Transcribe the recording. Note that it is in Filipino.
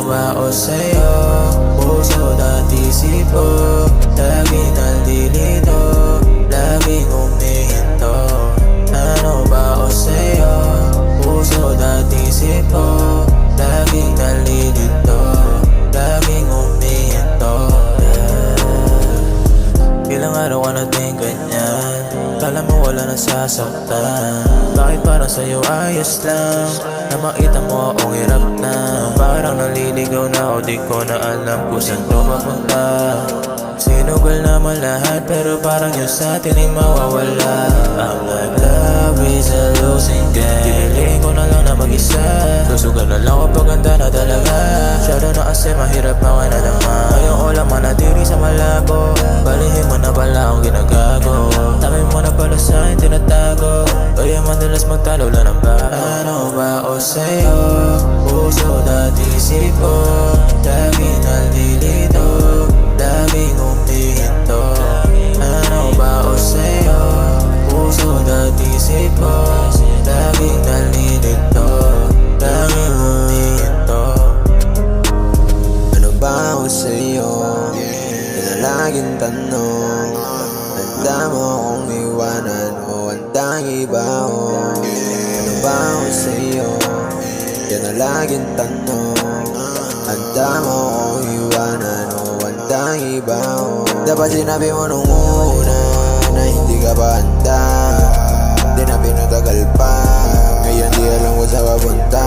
ba o sa'yo? Puso at isipo, laging nalilito, laging humihinto. Ano ba o sa'yo? Puso at isipo, laging nalilito, laging humihinto. Ilang araw ka natin ganyan, kala mo wala nasasaktan. Bakit parang sa'yo ayos lang, na makita mo akong hirap na. Parang naliligaw na o di ko na alam kung saan to papunta. Sinugal naman lahat pero parang yung sa atin ay mawawala. Ang love is a losing game, pipiliin ko na lang na mag-isa. Susugal na lang kapag ganda na talaga. Shadow na kasi mahirap makanadama. Ngayon ko lang manatili sa malabo, balihin mo na pala akong ginagago. Tami mo na pala sa'kin tinatago, kaya madalas magtalo lang ng bago. Ano ba o sa'yo? Puso at isipo, laging nalilito, laging humihinto. Ano ba o sa'yo? Puso at isipo, laging nalilito, laging humihinto. Ano ba ako sa'yo? Yan ang laging tanong. Handa mo akong iwanan o handang iba ako? Ano ba ako sa'yo? Yan ang laging tanong. Handa mo akong iwanan o handang iba ako? Dapat sinabi mo nung una na hindi ka ba handa. Di na pinatagal pa, ngayon di alam ko sa papunta.